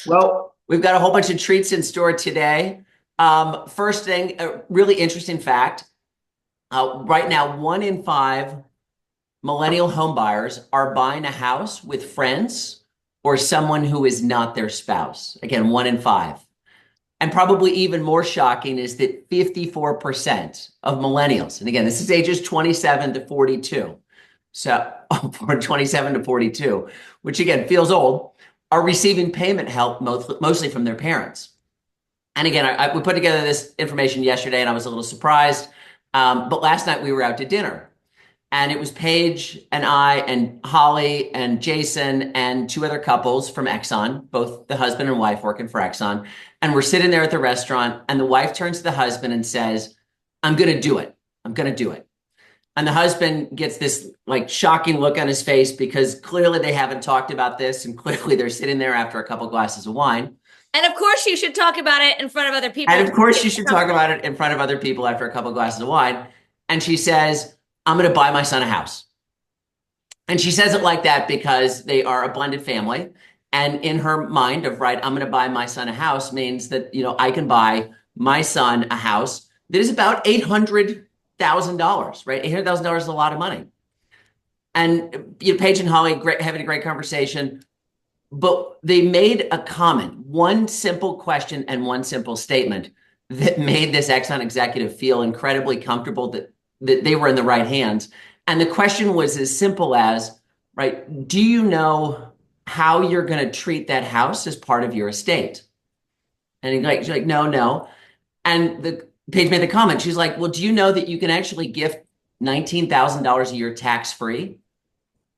Well, we've got a whole bunch of treats in store today. First thing, a really interesting fact. Right now, 1 in 5 millennial home buyers are buying a house with friends or someone who is not their spouse. Again, 1 in 5. And probably even more shocking is that 54% of millennials, and again, this is ages 27 to 42. So, for 27 to 42, which again feels old, are receiving payment help mostly from their parents. And again, we put together this information yesterday and I was a little surprised. But last night we were out to dinner and it was Paige and I and Holly and Jason and 2 other couples from Exxon, both the husband and wife working for Exxon. And we're sitting there at the restaurant and the wife turns to the husband and says, I'm going to do it. I'm going to do it. And the husband gets this like shocking look on his face because clearly they haven't talked about this and clearly they're sitting there after a couple glasses of wine. And of course, you should talk about it in front of other people. And of course, you should talk about it in front of other people after a couple of glasses of wine. And she says, I'm going to buy my son a house. And she says it like that because they are a blended family. And in her mind of, right, I'm going to buy my son a house means that, I can buy my son a house that is about $800,000, right? $800,000 is a lot of money. And Paige and Holly having a great conversation. But they made a comment, one simple question and one simple statement that made this Exxon executive feel incredibly comfortable that they were in the right hands. And the question was as simple as, right, do you know how you're going to treat that house as part of your estate? And she's like, no. And the Paige made the comment. She's like, well, do you know that you can actually gift $19,000 a year tax-free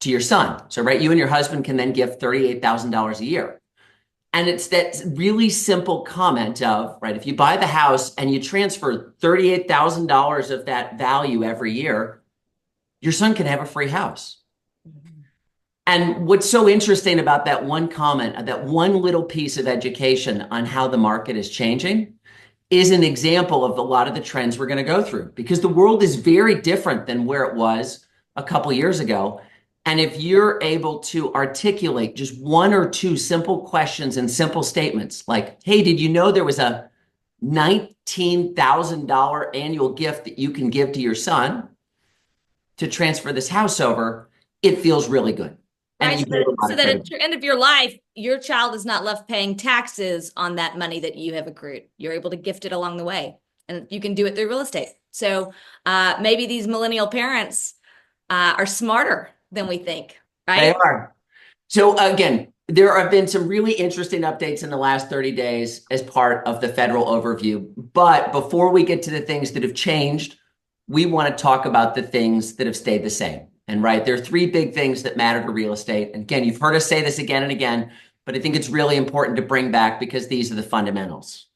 to your son? So, right, you and your husband can then give $38,000 a year. And it's that really simple comment of, right, if you buy the house and you transfer $38,000 of that value every year, your son can have a free house. And what's so interesting about that one comment, that one little piece of education on how the market is changing, is an example of a lot of the trends we're going to go through, because the world is very different than where it was a couple years ago. And if you're able to articulate just 1 or 2 simple questions and simple statements like, hey, did you know there was a $19,000 annual gift that you can give to your son to transfer this house over, it feels really good. Right. And you build a lot So of that at credibility. the end of your life, your child is not left paying taxes on that money that you have accrued. You're able to gift it along the way. And you can do it through real estate. So maybe these millennial parents are smarter than we think, They right? are. So again, there have been some really interesting updates in the last 30 days as part of the federal overview. But before we get to the things that have changed, we want to talk about the things that have stayed the same. And right, there are 3 big things that matter to real estate. And again, you've heard us say this again and again, but I think it's really important to bring back because these are the fundamentals,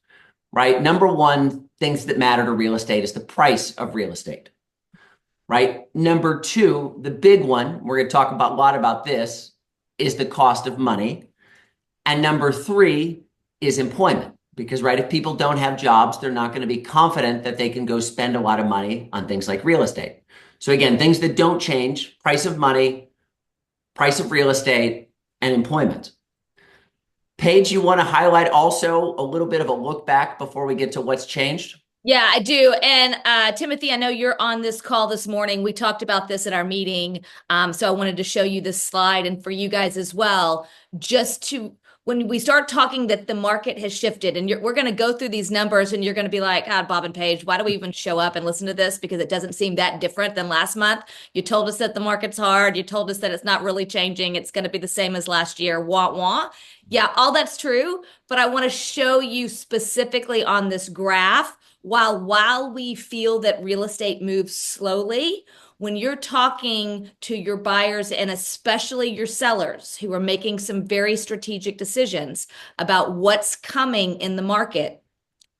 right? Number one, things that matter to real estate is the price of real estate, right? Number 2, the big one, we're going to talk about a lot about this, is the cost of money. And number 3 is employment. Because, right, if people don't have jobs, they're not going to be confident that they can go spend a lot of money on things like real estate. So again, things that don't change: price of money, price of real estate, and employment. Paige, you want to highlight also a little bit of a look back before we get to what's changed? Yeah, I do. And Timothy, I know you're on this call this morning. We talked about this at our meeting. So I wanted to show you this slide and for you guys as well, just to when we start talking that the market has shifted and we're going to go through these numbers and you're going to be like, God, Bob and Paige, why do we even show up and listen to this? Because it doesn't seem that different than last month. You told us that the market's hard. You told us that it's not really changing. It's going to be the same as last year. Wah, wah. Yeah, all that's true. But I want to show you specifically on this graph while we feel that real estate moves slowly, when you're talking to your buyers and especially your sellers who are making some very strategic decisions about what's coming in the market,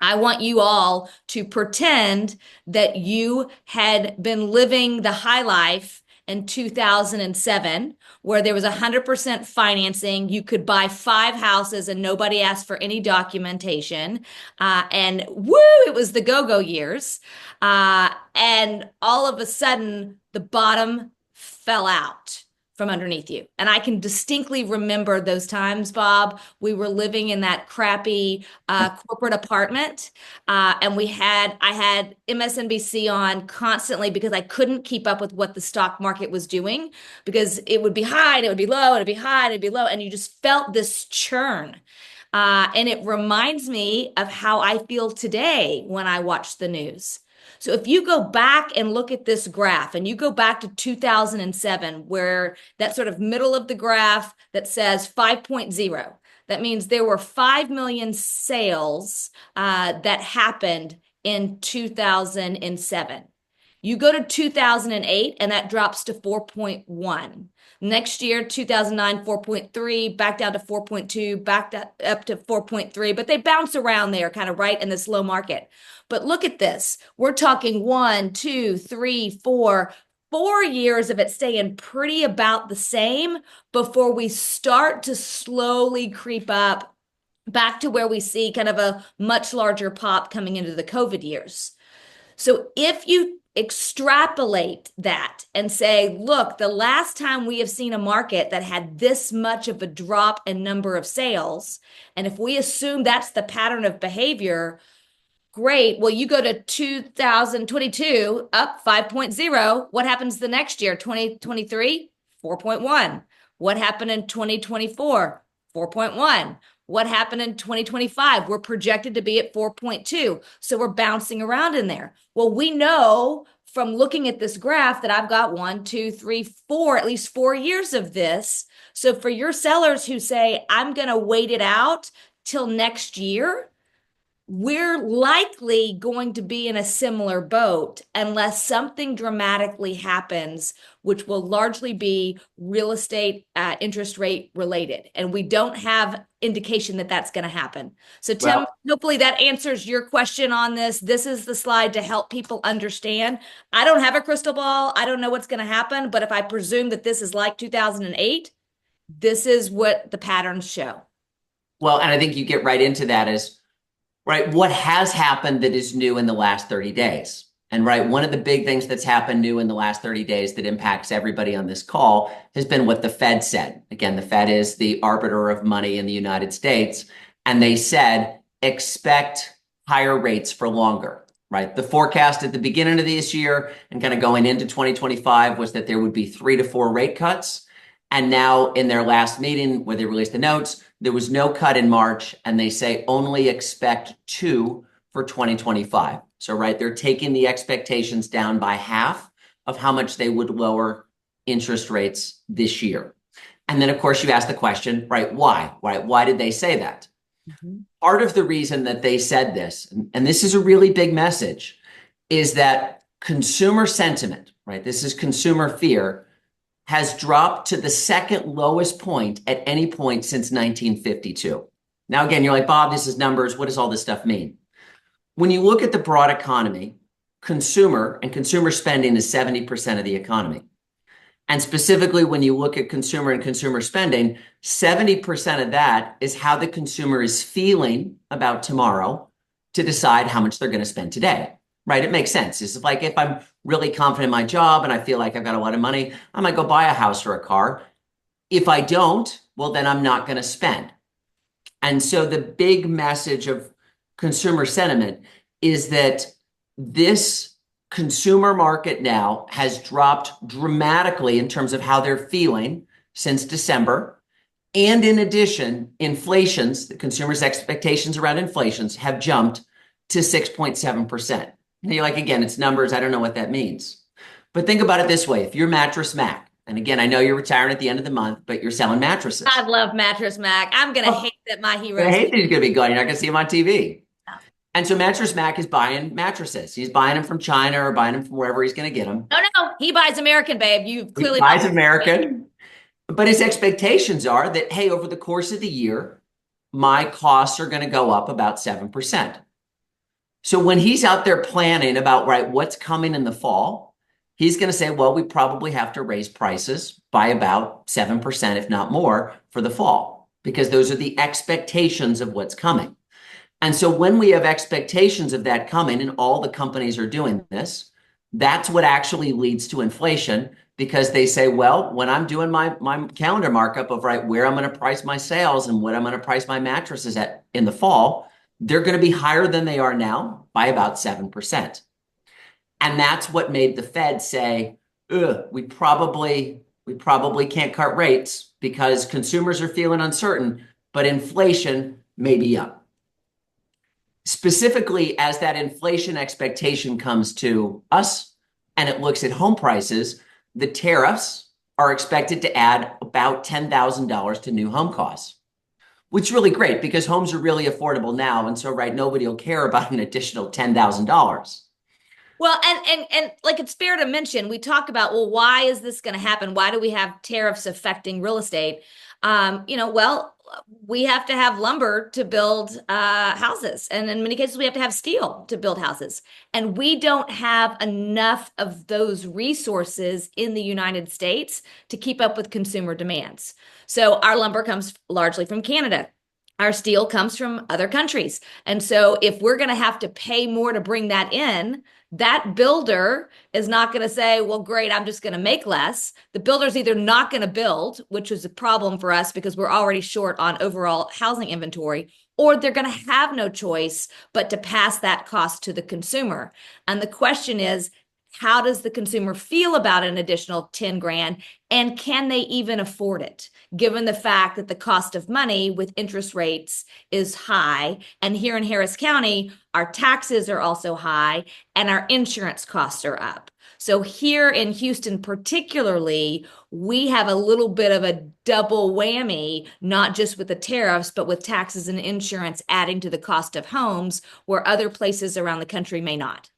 I want you all to pretend that you had been living the high life in 2007, where there was 100% financing. You could buy 5 houses and nobody asked for any documentation. And woo, it was the go-go years. And all of a sudden, the bottom fell out from underneath you. And I can distinctly remember those times, Bob. We were living in that crappy corporate apartment, and I had MSNBC on constantly because I couldn't keep up with what the stock market was doing because it would be high and it would be low, and it'd be high and it'd be low, and you just felt this churn. And it reminds me of how I feel today when I watch the news. So if you go back and look at this graph and you go back to 2007, where that sort of middle of the graph that says 5.0, that means there were 5 million sales that happened in 2007. You go to 2008 and that drops to 4.1. Next year, 2009, 4.3, back down to 4.2, back up to 4.3, but they bounce around there kind of right in this low market. But look at this. We're talking 1, 2, 3, 4 years of it staying pretty about the same before we start to slowly creep up back to where we see kind of a much larger pop coming into the COVID years. So if you extrapolate that and say, look, the last time we have seen a market that had this much of a drop in number of sales, and if we assume that's the pattern of behavior, great. Well, you go to 2022 up 5.0. What happens the next year? 2023, 4.1. What happened in 2024? 4.1. What happened in 2025? We're projected to be at 4.2. So we're bouncing around in there. Well, we know from looking at this graph that I've got 1, 2, 3, 4, at least 4 years of this. So for your sellers who say, I'm going to wait it out till next year, we're likely going to be in a similar boat unless something dramatically happens, which will largely be real estate interest rate related. And we don't have indication that that's going to happen. So Tim, hopefully that answers your question on this. This is the slide to help people understand. I don't have a crystal ball. I don't know what's going to happen. But if I presume that this is like 2008, this is what the patterns show. Well, and I think you get right into that is, right, what has happened that is new in the last 30 days? And right, one of the big things that's happened new in the last 30 days that impacts everybody on this call has been what the Fed said. Again, the Fed is the arbiter of money in the United States. And they said, expect higher rates for longer, right? The forecast at the beginning of this year and kind of going into 2025 was that there would be 3 to 4 rate cuts. And now in their last meeting where they released the notes, there was no cut in March, and they say only expect 2 for 2025. So, right, they're taking the expectations down by half of how much they would lower interest rates this year. And then, of course, you ask the question, right, why? Right? Why did they say that? Part of the reason that they said this, and this is a really big message, is that consumer sentiment, right, this is consumer fear, has dropped to the second lowest point at any point since 1952. Now, again, you're like, Bob, this is numbers. What does all this stuff mean? When you look at the broad economy, consumer spending is 70% of the economy. And specifically, when you look at consumer and consumer spending, 70% of that is how the consumer is feeling about tomorrow to decide how much they're going to spend today. Right? It makes sense. It's like if I'm really confident in my job and I feel like I've got a lot of money, I might go buy a house or a car. If I don't, well, then I'm not going to spend. And so the big message of consumer sentiment is that this consumer market now has dropped dramatically in terms of how they're feeling since December. And in addition, the consumers' expectations around inflations have jumped to 6.7%. And you're like, again, it's numbers. I don't know what that means. But think about it this way. If you're Mattress Mac, and again, I know you're retiring at the end of the month, but you're selling mattresses. I love Mattress Mac. I'm going to hate that my hero. I hate that he's going to be gone. You're not going to see him on TV. And so Mattress Mac is buying mattresses. He's buying them from China or buying them from wherever he's going to get them. No. He buys American, babe. You clearly He buys American. But his expectations are that, hey, over the course of the year, my costs are going to go up about 7%. So when he's out there planning about, right, what's coming in the fall, he's going to say, well, we probably have to raise prices by about 7%, if not more, for the fall, because those are the expectations of what's coming. And so when we have expectations of that coming, and all the companies are doing this, that's what actually leads to inflation, because they say, well, when I'm doing my calendar markup of right where I'm going to price my sales and what I'm going to price my mattresses at in the fall, they're going to be higher than they are now by about 7%. And that's what made the Fed say, ugh, we probably can't cut rates because consumers are feeling uncertain, but inflation may be up. Specifically, as that inflation expectation comes to us and it looks at home prices, the tariffs are expected to add about $10,000 to new home costs, which is really great because homes are really affordable now. And so, right, nobody will care about an additional $10,000. Well, and like it's fair to mention, we talk about, well, why is this going to happen? Why do we have tariffs affecting real estate? Well, we have to have lumber to build houses, and in many cases, we have to have steel to build houses, and we don't have enough of those resources in the United States to keep up with consumer demands. So our lumber comes largely from Canada. Our steel comes from other countries. And so if we're going to have to pay more to bring that in, that builder is not going to say, well, great, I'm just going to make less. The builder's either not going to build, which is a problem for us because we're already short on overall housing inventory, or they're going to have no choice but to pass that cost to the consumer. And the question is, how does the consumer feel about an additional 10 grand? And can they even afford it, given the fact that the cost of money with interest rates is high? And here in Harris County, our taxes are also high and our insurance costs are up. So here in Houston, particularly, we have a little bit of a double whammy, not just with the tariffs, but with taxes and insurance adding to the cost of homes, where other places around the country may not.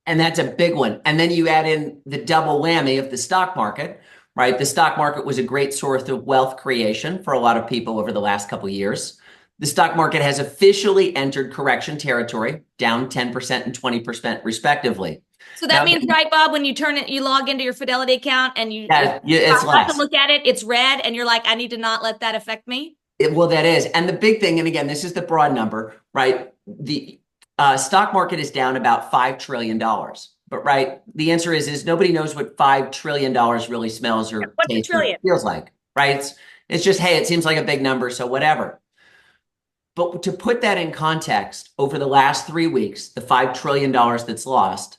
And that's a big one. And then you add in the double whammy of the stock market, right? The stock market was a great source of wealth creation for a lot of people over the last couple of years. The stock market has officially entered correction territory, down 10% and 20% respectively. So that Now, means, right, Bob, when you turn it, you log into your Fidelity account and you it's start to less. look at it, it's red, and you're like, I need to not let that affect me. Well, that is. And the big thing, and again, this is the broad number, right? The stock market is down about $5 trillion. But right, the answer is nobody knows what $5 trillion really smells or What's a tastes or trillion? feels like, right? It's just, hey, it seems like a big number, so whatever. But to put that in context, over the last 3 weeks, the $5 trillion that's lost,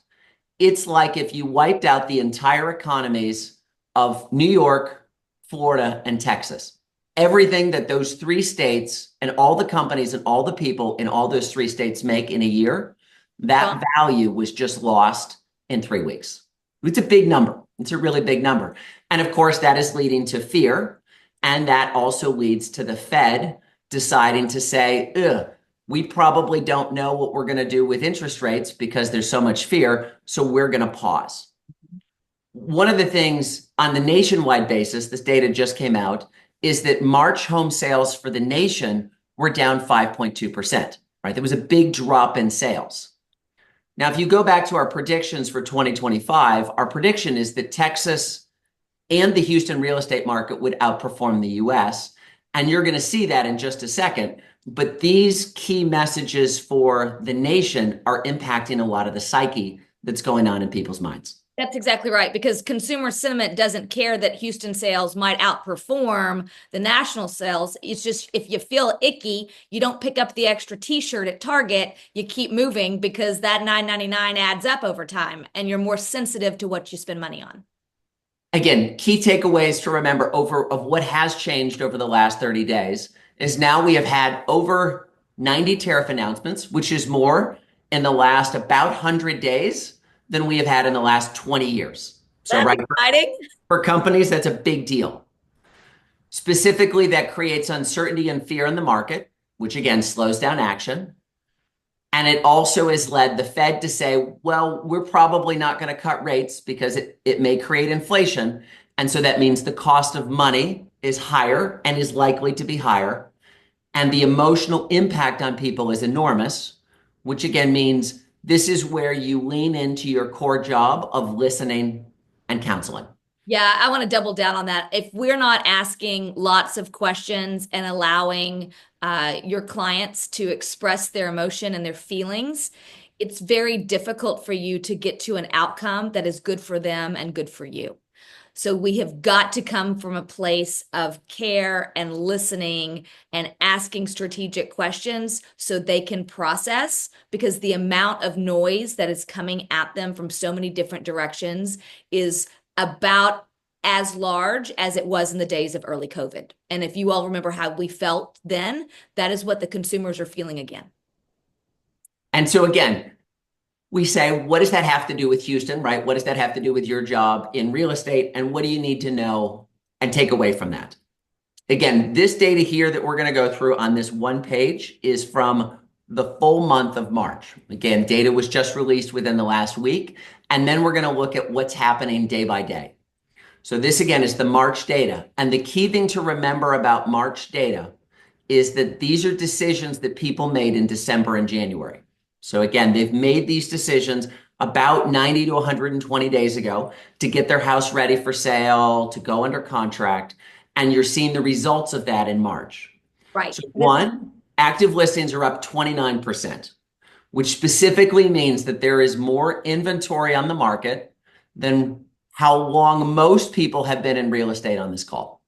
it's like if you wiped out the entire economies of New York, Florida, and Texas. Everything that those three states and all the companies and all the people in all those three states make in a year, that value was just lost in 3 weeks. It's a big number. It's a really big number. And of course, that is leading to fear. And that also leads to the Fed deciding to say, ugh, we probably don't know what we're going to do with interest rates because there's so much fear. So we're going to pause. One of the things on the nationwide basis, this data just came out, is that March home sales for the nation were down 5.2%, right? There was a big drop in sales. Now, if you go back to our predictions for 2025, our prediction is that Texas and the Houston real estate market would outperform the US. And you're going to see that in just a second. But these key messages for the nation are impacting a lot of the psyche that's going on in people's minds. That's exactly right, because consumer sentiment doesn't care that Houston sales might outperform the national sales. It's just if you feel icky, you don't pick up the extra t-shirt at Target, you keep moving because that $9.99 adds up over time and you're more sensitive to what you spend money on. Again, key takeaways to remember of what has changed over the last 30 days is now we have had over 90 tariff announcements, which is more in the last about 100 days than we have had in the last 20 years. So, That's right, exciting. for companies, that's a big deal. Specifically, that creates uncertainty and fear in the market, which again slows down action. And it also has led the Fed to say, well, we're probably not going to cut rates because it may create inflation. And so that means the cost of money is higher and is likely to be higher. And the emotional impact on people is enormous, which again means this is where you lean into your core job of listening and counseling. Yeah, I want to double down on that. If we're not asking lots of questions and allowing your clients to express their emotion and their feelings, it's very difficult for you to get to an outcome that is good for them and good for you. So we have got to come from a place of care and listening and asking strategic questions so they can process, because the amount of noise that is coming at them from so many different directions is about as large as it was in the days of early COVID. And if you all remember how we felt then, that is what the consumers are feeling again. And so again, we say, what does that have to do with Houston, right? What does that have to do with your job in real estate? And what do you need to know and take away from that? Again, this data here that we're going to go through on this one page is from the full month of March. Again, data was just released within the last week. And then we're going to look at what's happening day by day. So this again is the March data. And the key thing to remember about March data is that these are decisions that people made in December and January. So again, they've made these decisions about 90 to 120 days ago to get their house ready for sale, to go under contract, and you're seeing the results of that in March. Right. So one, active listings are up 29%, which specifically means that there is more inventory on the market than how long most people have been in real estate on this call,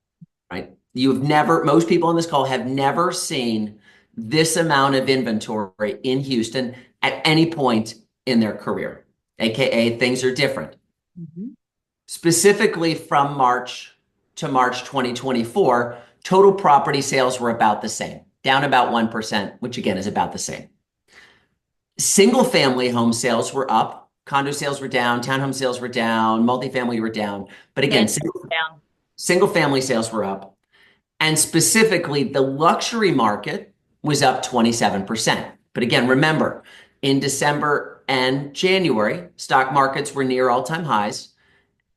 right? Most people on this call have never seen this amount of inventory in Houston at any point in their career, AKA things are different. Mhm. Specifically from March to March 2024, total property sales were about the same, down about 1%, which again is about the same. Single family home sales were up, condo sales were down, townhome sales were down, multifamily were down. But again, Down. single family sales were up. And specifically, the luxury market was up 27%. But again, remember, in December and January, stock markets were near all-time highs.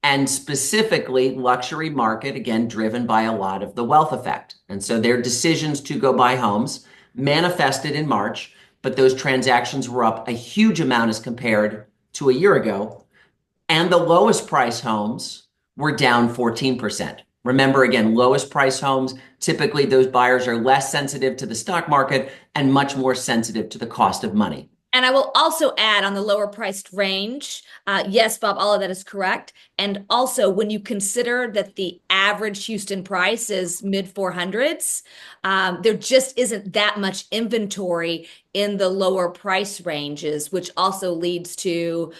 And specifically, luxury market, again, driven by a lot of the wealth effect. And so their decisions to go buy homes manifested in March, but those transactions were up a huge amount as compared to a year ago. And the lowest price homes were down 14%. Remember, again, lowest price homes, typically those buyers are less sensitive to the stock market and much more sensitive to the cost of money. And I will also add on the lower priced range, yes, Bob, all of that is correct. And also, when you consider that the average Houston price is mid 400s, there just isn't that much inventory in the lower price ranges, which also leads to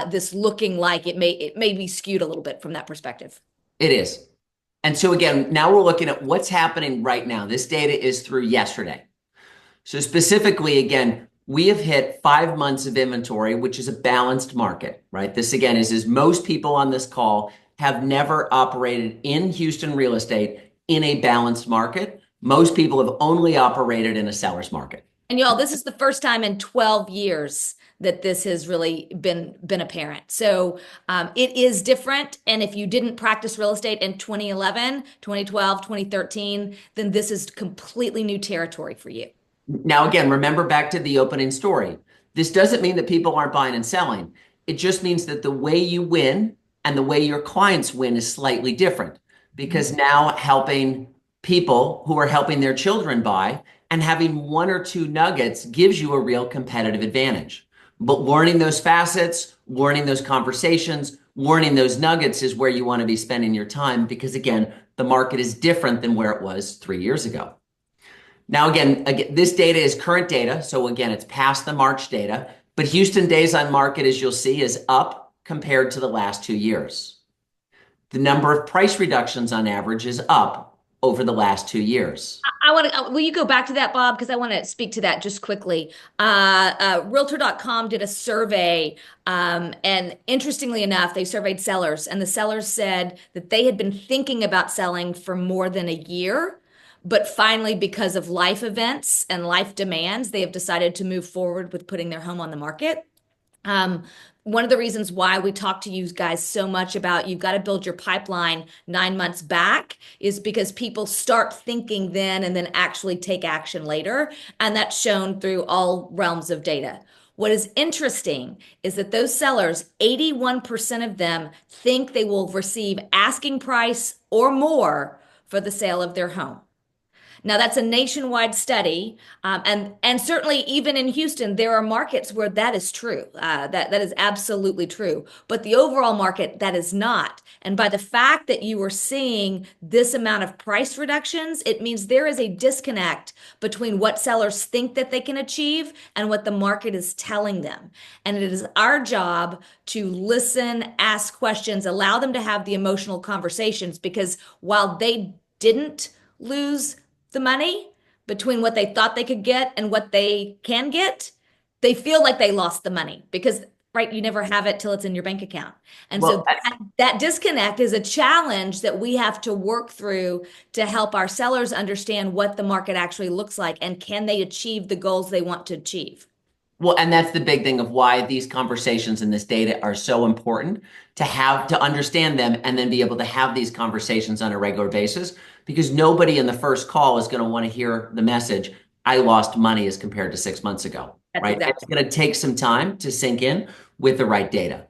this looking like it may be skewed a little bit from that perspective. It is. And so again, now we're looking at what's happening right now. This data is through yesterday. So specifically, again, we have hit 5 months of inventory, which is a balanced market, right? This again is most people on this call have never operated in Houston real estate in a balanced market. Most people have only operated in a seller's market. And y'all, this is the first time in 12 years that this has really been apparent. So it is different. And if you didn't practice real estate in 2011, 2012, 2013, then this is completely new territory for you. Now, again, remember back to the opening story. This doesn't mean that people aren't buying and selling. It just means that the way you win and the way your clients win is slightly different, because now helping people who are helping their children buy and having one or two nuggets gives you a real competitive advantage. But learning those facets, learning those conversations, learning those nuggets is where you want to be spending your time, because again, the market is different than where it was 3 years ago. Now, again, this data is current data. So again, it's past the March data, but Houston days on market, as you'll see, is up compared to the last 2 years. The number of price reductions on average is up over the last 2 years. I want to, will you go back to that, Bob? Because I want to speak to that just quickly. Realtor.com did a survey, and interestingly enough, they surveyed sellers, and the sellers said that they had been thinking about selling for more than a year. But finally, because of life events and life demands, they have decided to move forward with putting their home on the market. Um, One of the reasons why we talk to you guys so much about you've got to build your pipeline 9 months back is because people start thinking then and then actually take action later. And that's shown through all realms of data. What is interesting is that those sellers, 81% of them think they will receive asking price or more for the sale of their home. Now that's a nationwide study, and certainly even in Houston, there are markets where that is true. That is absolutely true. But the overall market, that is not. And by the fact that you are seeing this amount of price reductions, it means there is a disconnect between what sellers think that they can achieve and what the market is telling them. And it is our job to listen, ask questions, allow them to have the emotional conversations because while they didn't lose the money between what they thought they could get and what they can get, they feel like they lost the money because, right, you never have it till it's in your bank account. And so Well, that disconnect is a challenge that we have to work through to help our sellers understand what the market actually looks like and can they achieve the goals they want to achieve. Well, and that's the big thing of why these conversations and this data are so important to have to understand them and then be able to have these conversations on a regular basis because nobody in the first call is going to want to hear the message, I lost money as compared to 6 months ago, That's right? It's exactly. going to take some time to sink in with the right data,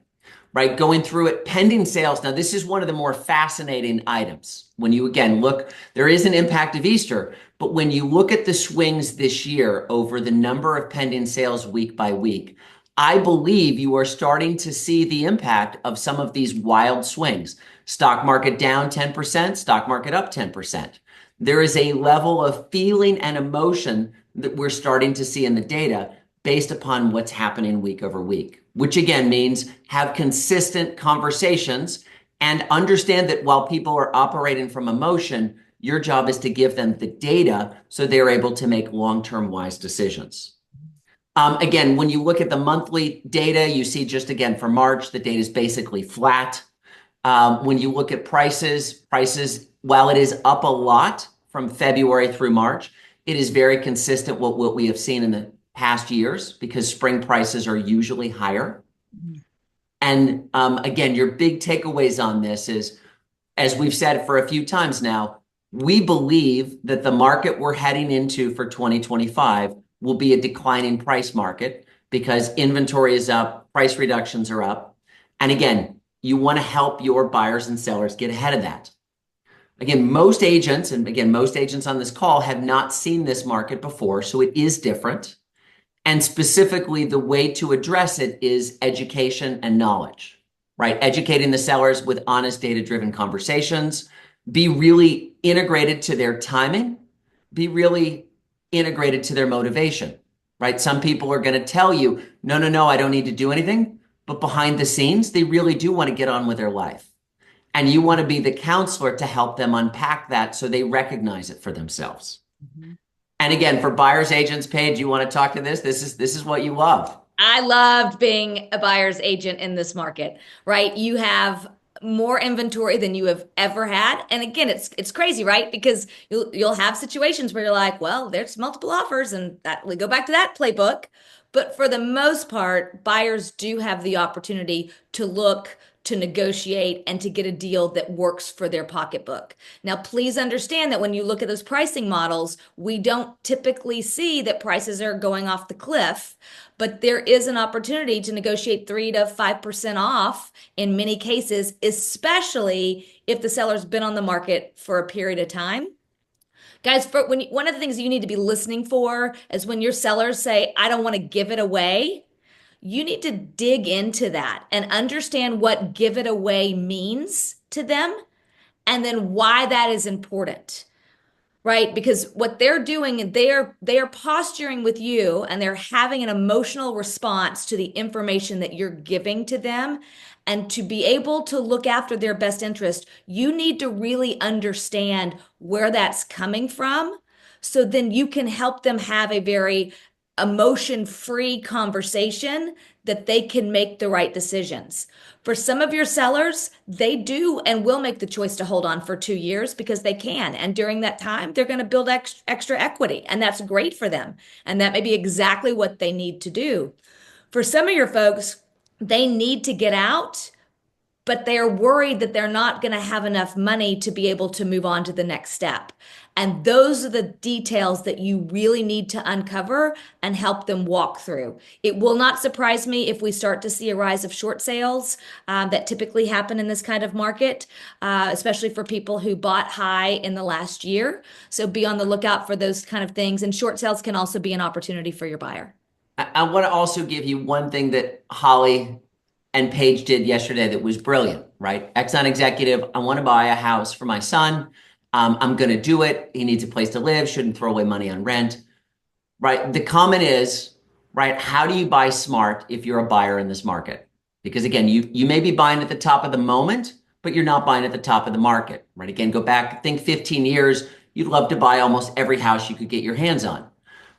right? Going through it, pending sales. Now, this is one of the more fascinating items. When you again look, there is an impact of Easter, but when you look at the swings this year over the number of pending sales week by week, I believe you are starting to see the impact of some of these wild swings. Stock market down 10%, stock market up 10%. There is a level of feeling and emotion that we're starting to see in the data based upon what's happening week over week, which again means have consistent conversations and understand that while people are operating from emotion, your job is to give them the data so they're able to make long-term wise decisions. Again, when you look at the monthly data, you see just again for March, the data is basically flat. When you look at prices, while it is up a lot from February through March, it is very consistent with what we have seen in the past years because spring prices are usually higher. And again, your big takeaways on this is, as we've said for a few times now, we believe that the market we're heading into for 2025 will be a declining price market because inventory is up, price reductions are up. And again, you want to help your buyers and sellers get ahead of that. Again, most agents, and again, most agents on this call have not seen this market before, so it is different. And specifically, the way to address it is education and knowledge, right? Educating the sellers with honest, data-driven conversations, be really integrated to their timing, be really integrated to their motivation, right? Some people are going to tell you, no, no, no, I don't need to do anything. But behind the scenes, they really do want to get on with their life. And you want to be the counselor to help them unpack that so they recognize it for themselves. Mhm. And again, for buyers agents, Paige, you want to talk to this? This is what you love. I loved being a buyer's agent in this market, right? You have more inventory than you have ever had. And again, it's crazy, right? Because you'll have situations where you're like, well, there's multiple offers and that we go back to that playbook. But for the most part, buyers do have the opportunity to look, to negotiate, and to get a deal that works for their pocketbook. Now, please understand that when you look at those pricing models, we don't typically see that prices are going off the cliff, but there is an opportunity to negotiate 3 to 5% off in many cases, especially if the seller's been on the market for a period of time. Guys, one of the things you need to be listening for is when your sellers say, I don't want to give it away, you need to dig into that and understand what give it away means to them and then why that is important, right? Because what they're doing, they are posturing with you and they're having an emotional response to the information that you're giving to them. And to be able to look after their best interest, you need to really understand where that's coming from. So then you can help them have a very emotion-free conversation that they can make the right decisions. For some of your sellers, they do and will make the choice to hold on for 2 years because they can. And during that time, they're going to build extra equity. And that's great for them. And that may be exactly what they need to do. For some of your folks, they need to get out, but they're worried that they're not going to have enough money to be able to move on to the next step. And those are the details that you really need to uncover and help them walk through. It will not surprise me if we start to see a rise of short sales that typically happen in this kind of market, especially for people who bought high in the last year. So be on the lookout for those kind of things. And short sales can also be an opportunity for your buyer. I want to also give you one thing that Holly and Paige did yesterday that was brilliant, right? Ex-Con executive, I want to buy a house for my son. I'm going to do it. He needs a place to live, shouldn't throw away money on rent, right? The comment is, right, how do you buy smart if you're a buyer in this market? Because again, you may be buying at the top of the moment, but you're not buying at the top of the market, right? Again, go back, think 15 years, you'd love to buy almost every house you could get your hands on.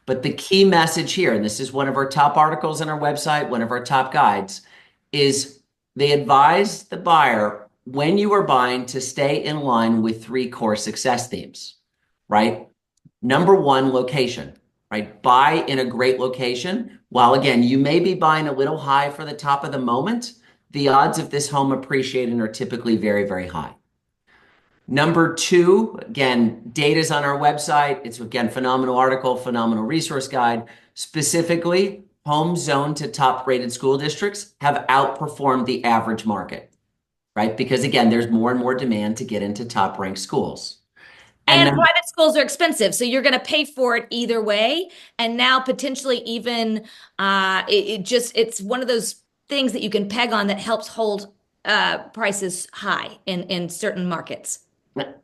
But the key message here, and this is one of our top articles on our website, one of our top guides, is they advise the buyer when you are buying to stay in line with three core success themes, right? Number one, location, right? Buy in a great location. While again, you may be buying a little high for the top of the moment, the odds of this home appreciating are typically very, very high. Number two, again, data's on our website. It's again, phenomenal article, phenomenal resource guide. Specifically, homes zoned to top rated school districts have outperformed the average market, right? Because again, there's more and more demand to get into top ranked schools. And And then, private schools are expensive, so you're going to pay for it either way. And now potentially even it's one of those things that you can peg on that helps hold prices high in certain markets.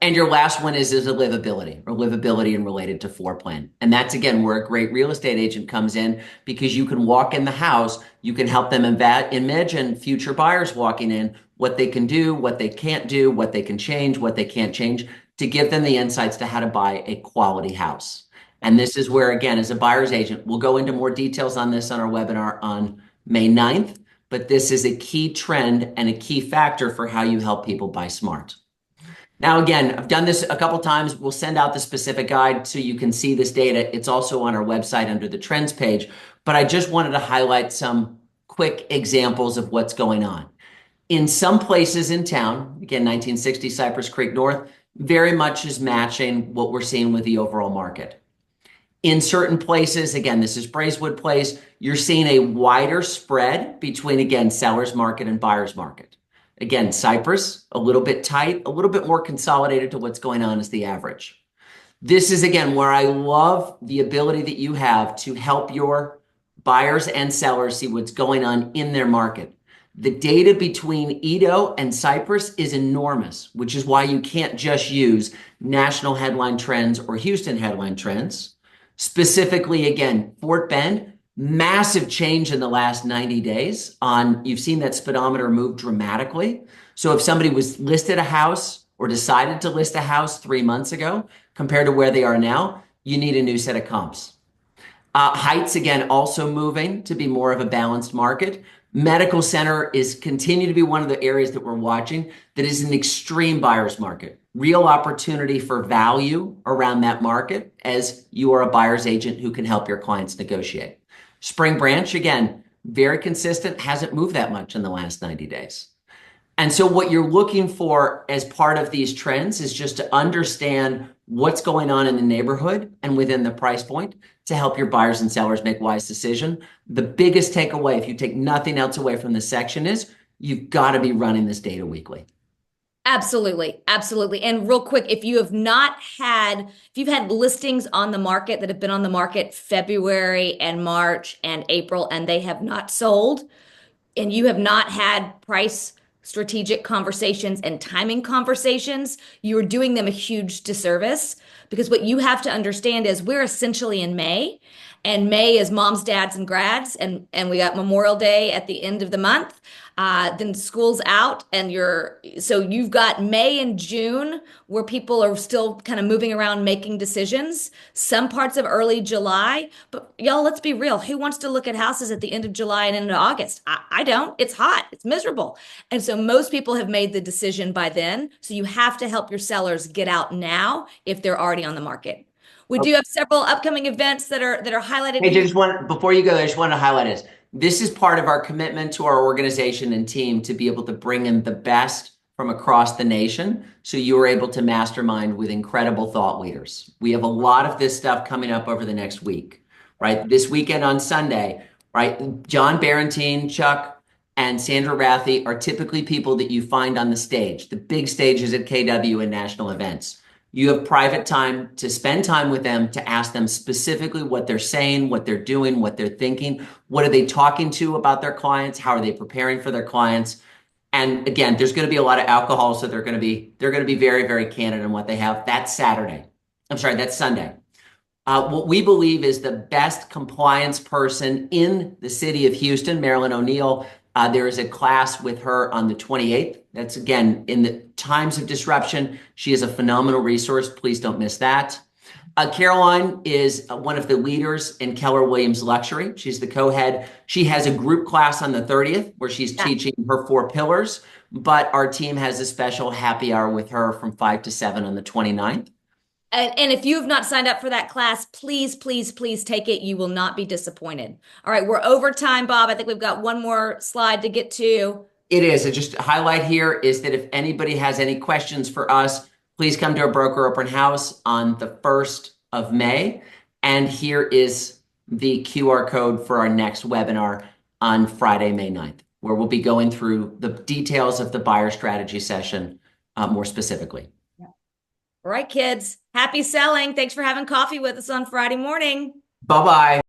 and your last one is a livability or livability and related to floor plan. And that's again where a great real estate agent comes in because you can walk in the house, you can help them imagine future buyers walking in, what they can do, what they can't do, what they can change, what they can't change, to give them the insights to how to buy a quality house. And this is where, again, as a buyer's agent, we'll go into more details on this on our webinar on May 9th, but this is a key trend and a key factor for how you help people buy smart. Now, again, I've done this a couple times. We'll send out the specific guide so you can see this data. It's also on our website under the trends page, but I just wanted to highlight some quick examples of what's going on. In some places in town, again, 1960 Cypress Creek North, very much is matching what we're seeing with the overall market. In certain places, again, this is Braeswood Place, you're seeing a wider spread between, again, seller's market and buyer's market. Again, Cypress, a little bit tight, a little bit more consolidated to what's going on as the average. This is, again, where I love the ability that you have to help your buyers and sellers see what's going on in their market. The data between Edo and Cypress is enormous, which is why you can't just use national headline trends or Houston headline trends. Specifically, again, Fort Bend, massive change in the last 90 days on, you've seen that speedometer move dramatically. So if somebody was listed a house or decided to list a house 3 months ago compared to where they are now, you need a new set of comps. Heights, again, also moving to be more of a balanced market. Medical center is continue to be one of the areas that we're watching that is an extreme buyer's market. Real opportunity for value around that market as you are a buyer's agent who can help your clients negotiate. Spring Branch, again, very consistent, hasn't moved that much in the last 90 days. And so what you're looking for as part of these trends is just to understand what's going on in the neighborhood and within the price point to help your buyers and sellers make wise decisions. The biggest takeaway, if you take nothing else away from this section, is you've got to be running this data weekly. Absolutely. Absolutely. And real quick, if you've had listings on the market that have been on the market February and March and April, and they have not sold, and you have not had price strategic conversations and timing conversations, you're doing them a huge disservice because what you have to understand is we're essentially in May, and May is moms, dads, and grads, and we got Memorial Day at the end of the month. Then school's out, and so you've got May and June where people are still kind of moving around making decisions. Some parts of early July, but y'all, let's be real. Who wants to look at houses at the end of July and into August? I don't. It's hot. It's miserable. And so most people have made the decision by then. So you have to help your sellers get out now if they're already on the market. We do have several upcoming events that are highlighted Hey, here. just one before you go, I just want to highlight this. This is part of our commitment to our organization and team to be able to bring in the best from across the nation so you are able to mastermind with incredible thought leaders. We have a lot of this stuff coming up over the next week, right? This weekend on Sunday, right? John Barentine, Chuck, and Sandra Rathie are typically people that you find on the stage, the big stages at KW and national events. You have private time to spend time with them to ask them specifically what they're saying, what they're doing, what they're thinking. What are they talking to about their clients? How are they preparing for their clients? And again, there's going to be a lot of alcohol, so they're going to be very, very candid in what they have. That's Saturday. I'm sorry, that's Sunday. What we believe is the best compliance person in the city of Houston, Marilyn O'Neill. There is a class with her on the 28th. That's again in the times of disruption. She is a phenomenal resource. Please don't miss that. Caroline is one of the leaders in Keller Williams Luxury. She's the co-head. She has a group class on the 30th where she's teaching her 4 pillars, but our team has a special happy hour with her from 5 to 7 on the 29th. And if you have not signed up for that class, please, please, please take it. You will not be disappointed. All right, we're over time, Bob. I think we've got one more slide to get to. It is. And just a highlight here is that if anybody has any questions for us, please come to our broker open house on the 1st of May. And here is the QR code for our next webinar on Friday, May 9th, where we'll be going through the details of the buyer strategy session more specifically. All right, kids, happy selling. Thanks for having coffee with us on Friday morning. Bye-bye.